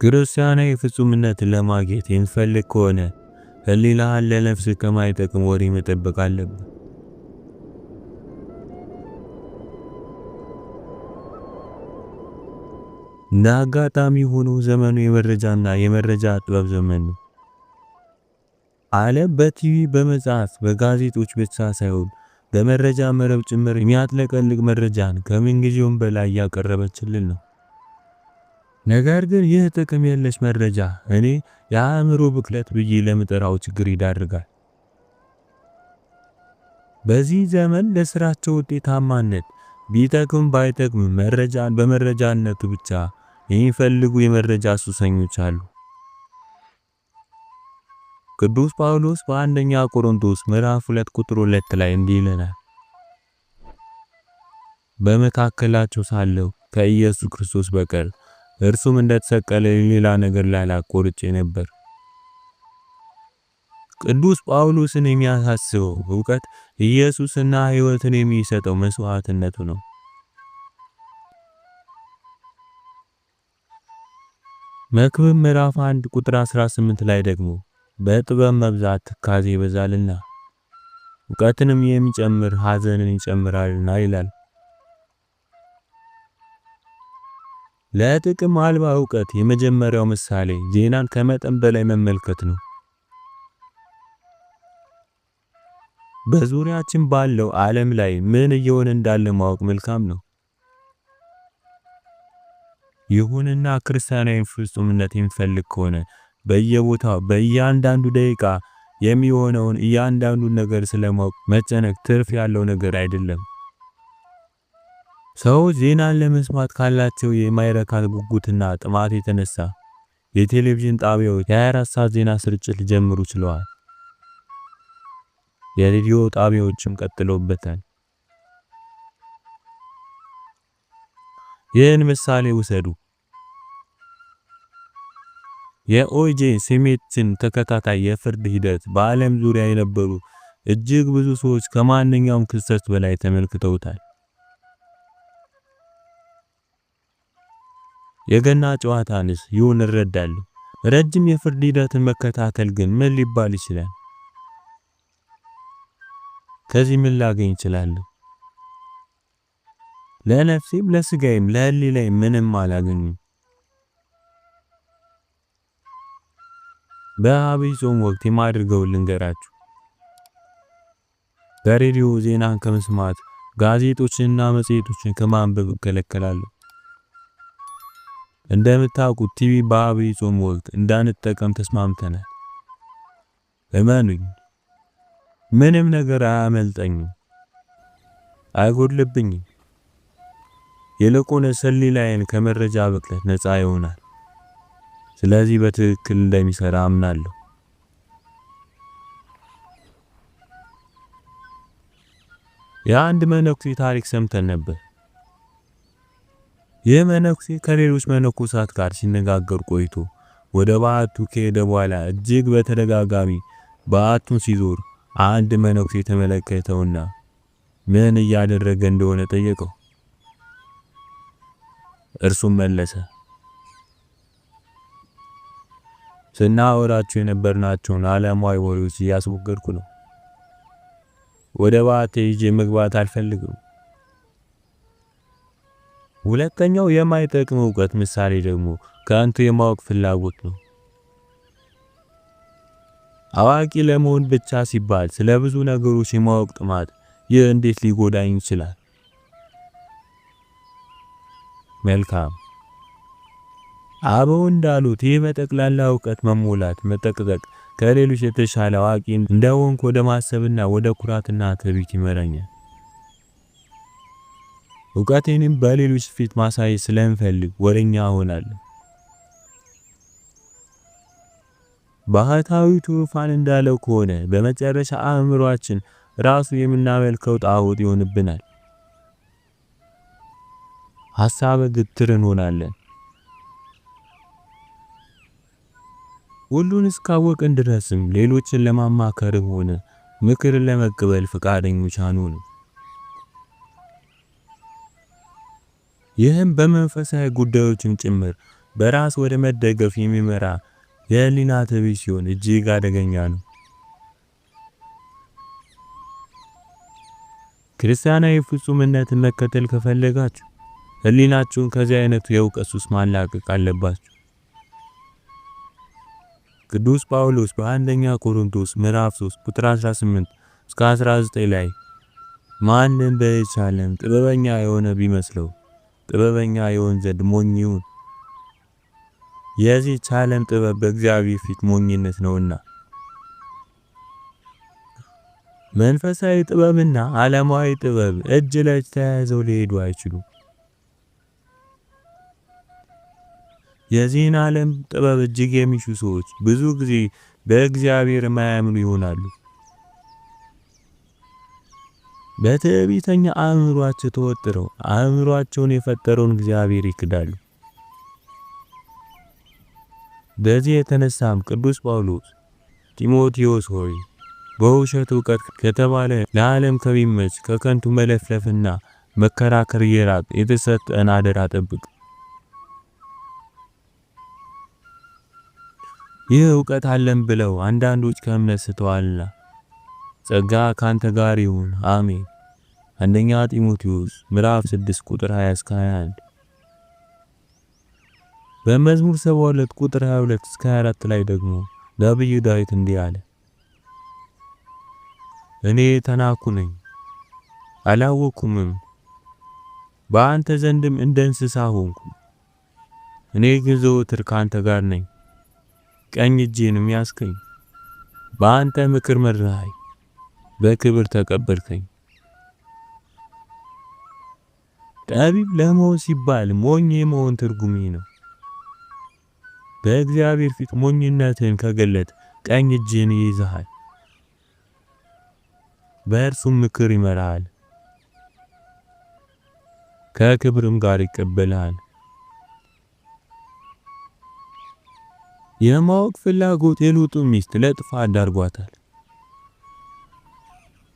ክርስቲያናዊ ፍጹምነትን ለማግኘት የምትፈልግ ከሆነ ህሊናህን ለነፍስህ ከማይጠቅም ወሬ መጠበቅ አለብህ። እንደ አጋጣሚ ሆኖ ዘመኑ የመረጃና የመረጃ ጥበብ ዘመን ነው። ዓለም በቲቪ፣ በመጽሐፍ፣ በጋዜጦች ብቻ ሳይሆን በመረጃ መረብ ጭምር የሚያጥለቀልቅ መረጃን ከምንጊዜውም በላይ እያቀረበችልን ነው። ነገር ግን ይህ ጥቅም የለሽ መረጃ እኔ የአእምሮ ብክለት ብዬ ለምጠራው ችግር ይዳርጋል። በዚህ ዘመን ለስራቸው ውጤታማነት ቢጠቅም ባይጠቅም መረጃን በመረጃነቱ ብቻ የሚፈልጉ የመረጃ ሱሰኞች አሉ። ቅዱስ ጳውሎስ በአንደኛ ቆሮንቶስ ምዕራፍ 2 ቁጥር 2 ላይ እንዲህ ይለናል፣ በመካከላቸው ሳለሁ ከኢየሱስ ክርስቶስ በቀር እርሱም እንደተሰቀለ ሌላ ነገር ላላቆርጬ ነበር። ቅዱስ ጳውሎስን የሚያሳስበው ዕውቀት ኢየሱስና ሕይወትን የሚሰጠው መስዋዕትነቱ ነው። መክብብ ምዕራፍ 1 ቁጥር 18 ላይ ደግሞ በጥበብ መብዛት ትካዜ ይበዛልና ዕውቀትንም የሚጨምር ሐዘንን ይጨምራልና ይላል። ለጥቅም አልባ ዕውቀት የመጀመሪያው ምሳሌ ዜናን ከመጠን በላይ መመልከት ነው። በዙሪያችን ባለው ዓለም ላይ ምን እየሆነ እንዳለ ማወቅ መልካም ነው። ይሁንና ክርስቲያናዊ ፍጹምነት የሚፈልግ ከሆነ በየቦታው በእያንዳንዱ ደቂቃ የሚሆነውን እያንዳንዱን ነገር ስለማወቅ መጨነቅ ትርፍ ያለው ነገር አይደለም። ሰዎች ዜናን ለመስማት ካላቸው የማይረካ ጉጉትና ጥማት የተነሳ የቴሌቪዥን ጣቢያዎች የ24 ሰዓት ዜና ስርጭት ሊጀምሩ ችለዋል። የሬዲዮ ጣቢያዎችም ቀጥለውበታል። ይህን ምሳሌ ውሰዱ። የኦጄ ሲምፕሰን ተከታታይ የፍርድ ሂደት በዓለም ዙሪያ የነበሩ እጅግ ብዙ ሰዎች ከማንኛውም ክስተት በላይ ተመልክተውታል። የገና ጨዋታንስ ይሁን እረዳለሁ። ረጅም የፍርድ ሂደትን መከታተል ግን ምን ሊባል ይችላል? ከዚህ ምን ላገኝ እችላለሁ? ለነፍሴም ለስጋዬም ለህሊናዬም ምንም አላገኝም። በአብይ ጾም ወቅት የማድርገው ልንገራችሁ። በሬዲዮ ዜናን ከመስማት ጋዜጦችንና መጽሔቶችን ከማንበብ እከለከላለሁ። እንደምታውቁት ቲቪ በአብይ ጾም ወቅት እንዳንጠቀም ተስማምተናል። እመኑኝ፣ ምንም ነገር አያመልጠኝም፣ አይጎድልብኝም። ይልቁንስ ህሊናዬን ከመረጃ ብክለት ነፃ ይሆናል። ስለዚህ በትክክል እንደሚሰራ አምናለሁ። የአንድ መነኩሴ ታሪክ ሰምተን ነበር። ይህ መነኩሴ ከሌሎች መነኮሳት ጋር ሲነጋገር ቆይቶ ወደ በዓቱ ከሄደ በኋላ እጅግ በተደጋጋሚ በዓቱን ሲዞር አንድ መነኩሴ ተመለከተውና ምን እያደረገ እንደሆነ ጠየቀው። እርሱም መለሰ፣ ስናወራቸው የነበርናቸውን ዓለማዊ ወሬዎች እያስወገድኩ ነው። ወደ በዓቴ ይዤ መግባት አልፈልግም። ሁለተኛው የማይጠቅም ዕውቀት ምሳሌ ደግሞ ከአንተ የማወቅ ፍላጎት ነው። አዋቂ ለመሆን ብቻ ሲባል ስለ ብዙ ነገሮች የማወቅ ጥማት ይህ እንዴት ሊጎዳኝ ይችላል? መልካም አበው እንዳሉት ይህ በጠቅላላ ዕውቀት መሞላት መጠቅጠቅ ከሌሎች የተሻለ አዋቂ እንደሆንኩ ወደ ማሰብና ወደ ኩራትና ትዕቢት ይመራኛል። ዕውቀቴንም በሌሎች ፊት ማሳየት ስለምፈልግ ወሬኛ እሆናለሁ። ባህታዊ ቱፋን እንዳለው ከሆነ በመጨረሻ አእምሮአችን ራሱ የምናመልከው ጣዖት ይሆንብናል። ሐሳበ ግትር እንሆናለን። ሁሉን እስካወቅን ድረስም ሌሎችን ለማማከርም ሆነ ምክርን ለመቀበል ፈቃደኞች አንሆንም። ይህም በመንፈሳዊ ጉዳዮችም ጭምር በራስ ወደ መደገፍ የሚመራ የህሊና ትዕቢት ሲሆን እጅግ አደገኛ ነው። ክርስቲያናዊ ፍጹምነትን መከተል ከፈለጋችሁ ህሊናችሁን ከዚህ አይነቱ የእውቀት ሱስ ማላቀቅ አለባችሁ። ቅዱስ ጳውሎስ በአንደኛ ቆሮንቶስ ምዕራፍ 3 ቁጥር 18 እስከ 19 ላይ ማንም በዚች ዓለም ጥበበኛ የሆነ ቢመስለው ጥበበኛ የሆን ዘንድ ሞኝ ይሁን፣ የዚህች ዓለም ጥበብ በእግዚአብሔር ፊት ሞኝነት ነውና። መንፈሳዊ ጥበብና ዓለማዊ ጥበብ እጅ ለእጅ ተያይዘው ሊሄዱ አይችሉም። የዚህን ዓለም ጥበብ እጅግ የሚሹ ሰዎች ብዙ ጊዜ በእግዚአብሔር የማያምኑ ይሆናሉ። በትዕቢተኛ አእምሯቸው ተወጥረው አእምሯቸውን የፈጠረውን እግዚአብሔር ይክዳሉ። በዚህ የተነሳም ቅዱስ ጳውሎስ ጢሞቴዎስ ሆይ በውሸት ዕውቀት ከተባለ ለዓለም ከሚመች ከከንቱ መለፍለፍና መከራከር እየራቅ የተሰጠን አደራ ጠብቅ። ይህ ዕውቀት አለን ብለው አንዳንዶች ከእምነት ስተዋልና ጸጋ ካንተ ጋር ይሁን አሜን። አንደኛ ጢሞቴዎስ ምዕራፍ 6 ቁጥር 20 እስከ 21። በመዝሙር 72 ቁጥር 22 እስከ 24 ላይ ደግሞ ነብዩ ዳዊት እንዲህ አለ። እኔ ተናኩ ነኝ አላወኩምም፣ በአንተ ዘንድም እንደ እንስሳ ሆንኩ። እኔ ግን ዘወትር ካንተ ጋር ነኝ፣ ቀኝ እጄንም ያዝከኝ። በአንተ ምክር መራኸኝ፣ በክብር ተቀበልከኝ። ጠቢብ ለመሆን ሲባል ሞኝ የመሆን ትርጉም ነው። በእግዚአብሔር ፊት ሞኝነትን ከገለጥ ቀኝ እጅን ይይዝሃል፣ በእርሱም ምክር ይመራሃል፣ ከክብርም ጋር ይቀበልሃል። የማወቅ ፍላጎት የሎጥን ሚስት ለጥፋት ዳርጓታል።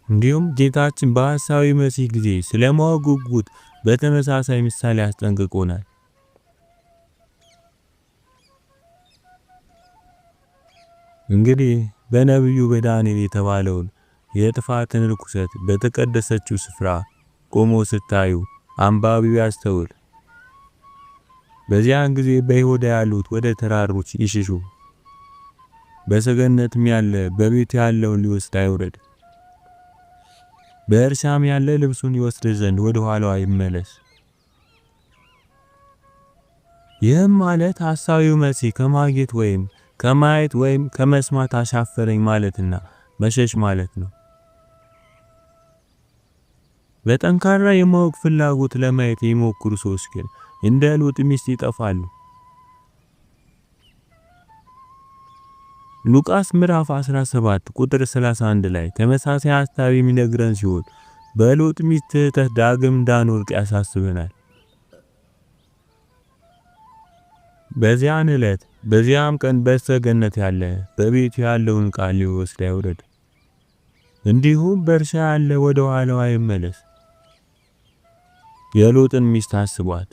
እንዲሁም ጌታችን በሐሳዊ መሲህ ጊዜ ስለማወቅ ጉጉት በተመሳሳይ ምሳሌ አስጠንቅቆናል። እንግዲህ በነብዩ በዳንኤል የተባለውን የጥፋትን ርኩሰት በተቀደሰችው ስፍራ ቆሞ ስታዩ አንባቢው ያስተውል። በዚያን ጊዜ በይሁዳ ያሉት ወደ ተራሮች ይሽሹ፣ በሰገነትም ያለ በቤት ያለውን ሊወስድ አይውረድ፣ በእርሻም ያለ ልብሱን ይወስድ ዘንድ ወደ ኋላው አይመለስ። ይህም ማለት ሐሳዊው መሲህ ከማግኘት ወይም ከማየት ወይም ከመስማት አሻፈረኝ ማለትና መሸሽ ማለት ነው። በጠንካራ የማወቅ ፍላጎት ለማየት የሚሞክሩ ሰዎች ግን እንደ ሎጥ ሚስት ይጠፋሉ። ሉቃስ ምዕራፍ 17 ቁጥር 31 ላይ ተመሳሳይ ሐሳብ የሚነግረን ሲሆን በሎጥ ሚስት ትህተት ዳግም እንዳንወድቅ ያሳስበናል። በዚያን ዕለት በዚያም ቀን በሰገነት ያለ በቤቱ ያለውን ቃል ሊወስድ አይውረድ፣ እንዲሁም በእርሻ ያለ ወደ ኋላው አይመለስ። የሎጥን ሚስት አስቧት።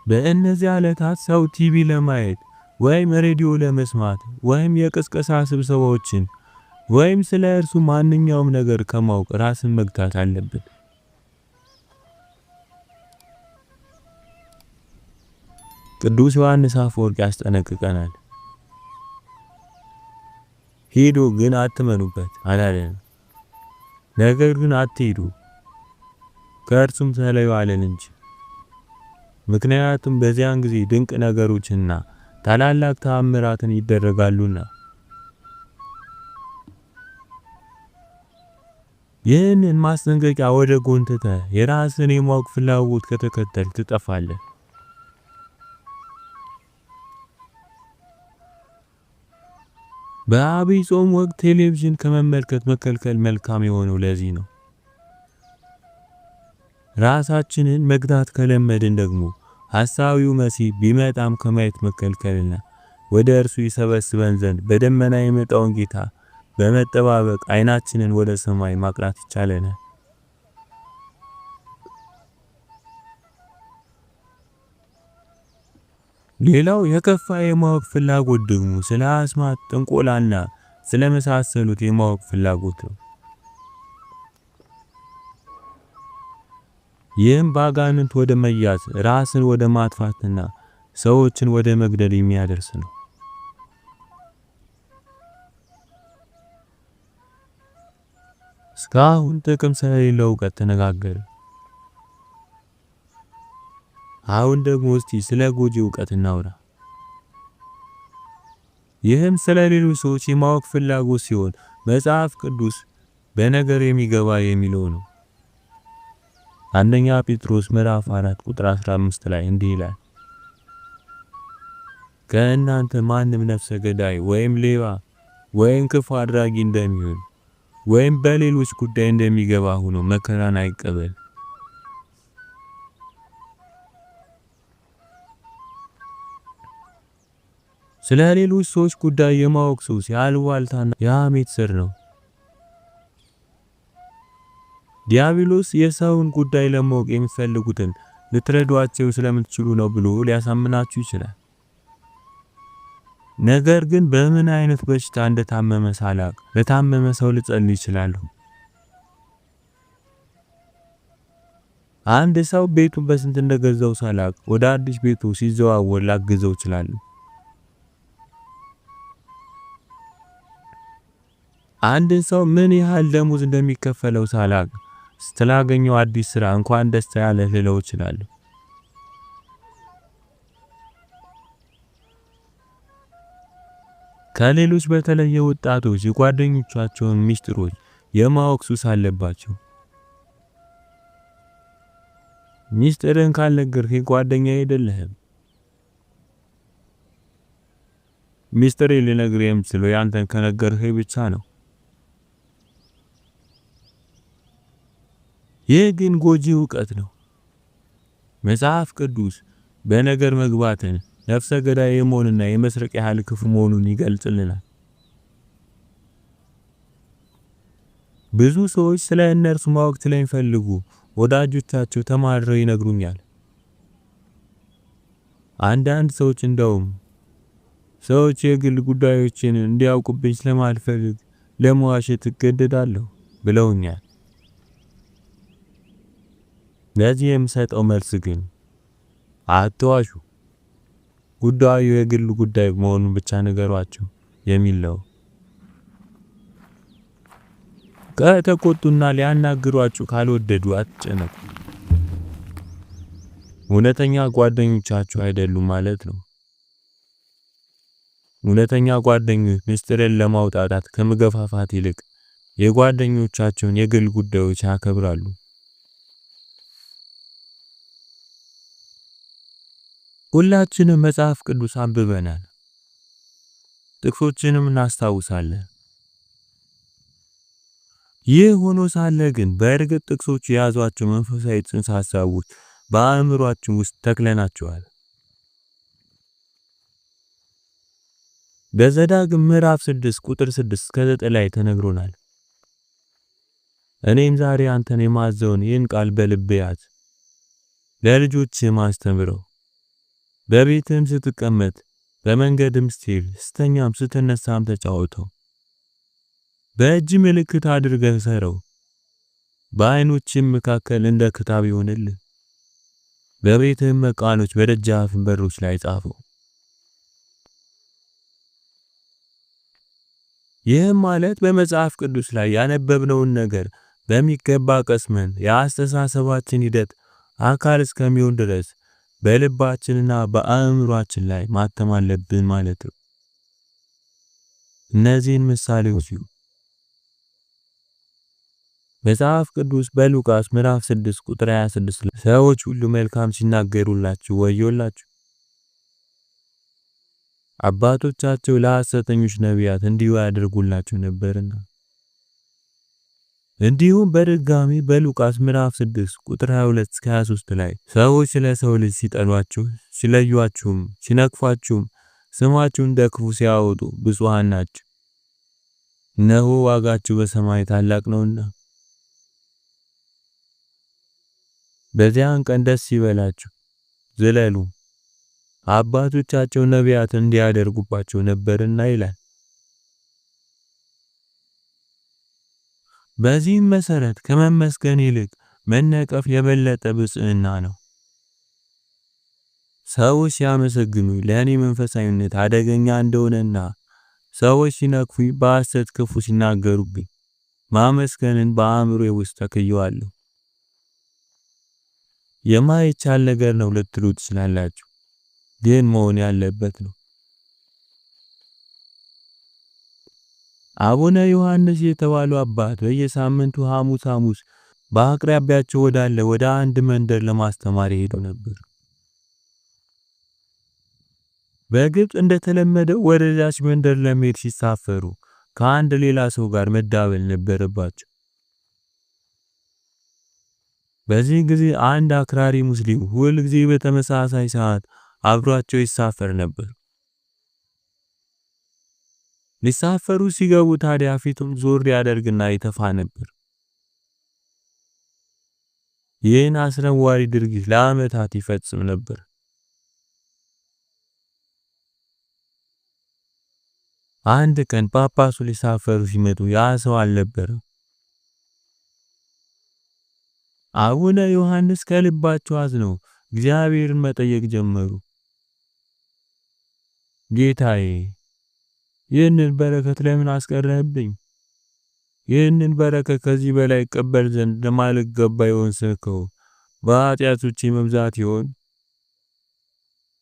በእነዚህ ዕለታት ሰው ቲቪ ለማየት ወይም ሬዲዮ ለመስማት ወይም የቅስቀሳ ስብሰባዎችን ወይም ስለ እርሱ ማንኛውም ነገር ከማወቅ ራስን መግታት አለበት። ቅዱስ ዮሐንስ አፈወርቅ ያስጠነቅቀናል። ሂዱ ግን አትመኑበት አላለም። ነገር ግን አትሂዱ ከእርሱም ተለዩ አለን እንጂ። ምክንያቱም በዚያን ጊዜ ድንቅ ነገሮችና ታላላቅ ተአምራትን ይደረጋሉና። ይህንን ማስጠንቀቂያ ወደ ጎን ትተህ የራስን የማወቅ ፍላጎት ከተከተል ትጠፋለህ። በአብይ ጾም ወቅት ቴሌቪዥን ከመመልከት መከልከል መልካም የሆነው ለዚህ ነው። ራሳችንን መግታት ከለመድን ደግሞ ሐሳዊው መሲህ ቢመጣም ከማየት መከልከልና ወደ እርሱ ይሰበስበን ዘንድ በደመና የመጣውን ጌታ በመጠባበቅ አይናችንን ወደ ሰማይ ማቅናት ይቻለናል። ሌላው የከፋ የማወቅ ፍላጎት ደግሞ ስለ አስማት፣ ጥንቆላና ስለመሳሰሉት የማወቅ ፍላጎት ነው። ይህም በአጋንንት ወደ መያዝ፣ ራስን ወደ ማጥፋትና ሰዎችን ወደ መግደል የሚያደርስ ነው። እስካሁን ጥቅም ስለሌለው እውቀት ተነጋገርን። አሁን ደግሞ እስቲ ስለ ጎጂ እውቀት እናውራ። ይህም ስለ ሌሎች ሰዎች የማወቅ ፍላጎት ሲሆን መጽሐፍ ቅዱስ በነገር የሚገባ የሚለው ነው። አንደኛ ጴጥሮስ ምዕራፍ 4 ቁጥር 15 ላይ እንዲህ ይላል፣ ከእናንተ ማንም ነፍሰ ገዳይ ወይም ሌባ ወይም ክፉ አድራጊ እንደሚሆን ወይም በሌሎች ጉዳይ እንደሚገባ ሆኖ መከራን አይቀበል። ስለ ሌሎች ሰዎች ጉዳይ የማወቅ ሱስ የአሉባልታና የሐሜት ስር ነው። ዲያብሎስ የሰውን ጉዳይ ለማወቅ የሚፈልጉትን ልትረዷቸው ስለምትችሉ ነው ብሎ ሊያሳምናችሁ ይችላል። ነገር ግን በምን አይነት በሽታ እንደታመመ ሳላቅ ለታመመ ሰው ልጸልይ ይችላል። አንድ ሰው ቤቱን በስንት እንደገዛው ሳላቅ ወደ አዲስ ቤቱ ሲዘዋወር ላግዘው ይችላል። አንድ ሰው ምን ያህል ደሞዝ እንደሚከፈለው ሳላቅ ስላገኘው አዲስ ስራ እንኳን ደስ ያለህ ልለው ይችላል። ከሌሎች በተለየ ወጣቶች የጓደኞቻቸውን ሚስጥሮች የማወቅ ሱስ አለባቸው። ሚስጥርን ካልነገርህ ጓደኛ አይደለህም። ሚስጥሬን ልነግርህ የምችለው ያንተን ከነገርህ ብቻ ነው። ይህ ግን ጎጂ እውቀት ነው። መጽሐፍ ቅዱስ በነገር መግባትን ነፍሰ ገዳይ የመሆንና የመስረቅ ያህል ክፉ መሆኑን ይገልጽልናል። ብዙ ሰዎች ስለ እነርሱ ማወቅ ስለሚፈልጉ ወዳጆቻቸው ተማረው ይነግሩኛል። አንዳንድ ሰዎች እንደውም ሰዎች የግል ጉዳዮችን እንዲያውቁብኝ ስለማልፈልግ ለመዋሸት እገደዳለሁ ብለውኛል። ለዚህ የምሰጠው መልስ ግን አትዋሹ፣ ጉዳዩ የግል ጉዳይ መሆኑን ብቻ ንገሯቸው የሚል ነው። ከተቆጡና ሊያናግሯችሁ ካልወደዱ አትጨነቁ። እውነተኛ ጓደኞቻችሁ አይደሉም ማለት ነው። እውነተኛ ጓደኞች ምስጢርን ለማውጣት ከመገፋፋት ይልቅ የጓደኞቻቸውን የግል ጉዳዮች ያከብራሉ። ሁላችንም መጽሐፍ ቅዱስ አንብበናል፣ ጥቅሶችንም እናስታውሳለን። ይህ ሆኖ ሳለ ግን በእርግጥ ጥቅሶች የያዟቸው መንፈሳዊ ጽንሰ ሐሳቦች በአእምሯችን ውስጥ ተክለናቸዋል። በዘዳግም ምዕራፍ 6 ቁጥር 6 እስከ 9 ላይ ተነግሮናል። እኔም ዛሬ አንተን የማዘውን ይህን ቃል በልብህ ያዝ፣ ለልጆችህም አስተምረው፣ በቤትም ስትቀመጥ በመንገድም ስትሄድ ስተኛም ስትነሳም ተጫወተው። በእጅ ምልክት አድርገህ ሰረው፣ በዓይኖችም መካከል እንደ ክታብ ይሆንልህ። በቤትህም መቃኖች በደጃፍም በሮች ላይ ጻፈው። ይህም ማለት በመጽሐፍ ቅዱስ ላይ ያነበብነውን ነገር በሚገባ ቀስመን የአስተሳሰባችን ሂደት አካል እስከሚሆን ድረስ በልባችንና በአእምሯችን ላይ ማተም አለብን ማለት ነው። እነዚህን ምሳሌዎች መጽሐፍ ቅዱስ በሉቃስ ምዕራፍ 6 ቁጥር 26 ላይ ሰዎች ሁሉ መልካም ሲናገሩላችሁ ወዮላችሁ፣ አባቶቻቸው ለሐሰተኞች ነቢያት እንዲሁ ያደርጉላችሁ ነበርና። እንዲሁም በድጋሚ በሉቃስ ምዕራፍ 6 ቁጥር 22 እስከ 23 ላይ ሰዎች ስለ ሰው ልጅ ሲጠሏችሁ፣ ሲለዩአችሁም፣ ሲነቅፏችሁም ስማችሁን እንደ ክፉ ሲያወጡ ብፁዓን ናችሁ፣ እነሆ ዋጋችሁ በሰማይ ታላቅ ነውና። በዚያን ቀን ደስ ይበላችሁ፣ ዝለሉ፣ አባቶቻቸው ነቢያት እንዲያደርጉባቸው ነበርና ይላል። በዚህም መሰረት ከመመስገን ይልቅ መነቀፍ የበለጠ ብጽዕና ነው። ሰዎች ሲያመሰግኑ ለእኔ መንፈሳዊነት አደገኛ እንደሆነና ሰዎች ሲነቅፉኝ በሐሰት ክፉ ሲናገሩብኝ ማመስገንን በአእምሮዬ ውስጥ ተክየዋለሁ። የማይቻል ነገር ነው ልትሉ ትችላላችሁ፣ ግን መሆን ያለበት ነው። አቡነ ዮሐንስ የተባሉ አባት በየሳምንቱ ሐሙስ በአቅራቢያቸው ወዳለ ወደ አንድ መንደር ለማስተማር ይሄዱ ነበር። በግብፅ እንደተለመደው ወደዛች መንደር ለመሄድ ሲሳፈሩ ከአንድ ሌላ ሰው ጋር መዳበል ነበረባቸው። በዚህ ጊዜ አንድ አክራሪ ሙስሊም ሁል ጊዜ በተመሳሳይ ሰዓት አብሯቸው ይሳፈር ነበር። ሊሳፈሩ ሲገቡ ታዲያ ፊቱን ዞር ያደርግና ይተፋ ነበር። ይህን አስነዋሪ ድርጊት ለዓመታት ይፈጽም ነበር። አንድ ቀን ጳጳሱ ሊሳፈሩ ሲመጡ ያ ሰው አልነበረም። አቡነ ዮሐንስ ከልባቸው አዝነው እግዚአብሔርን መጠየቅ ጀመሩ። ጌታዬ፣ ይህንን በረከት ለምን አስቀረህብኝ? ይህንን በረከት ከዚህ በላይ ቀበል ዘንድ ለማልገባ ይሆን ስልከው በኃጢአቶቼ መብዛት ይሆን?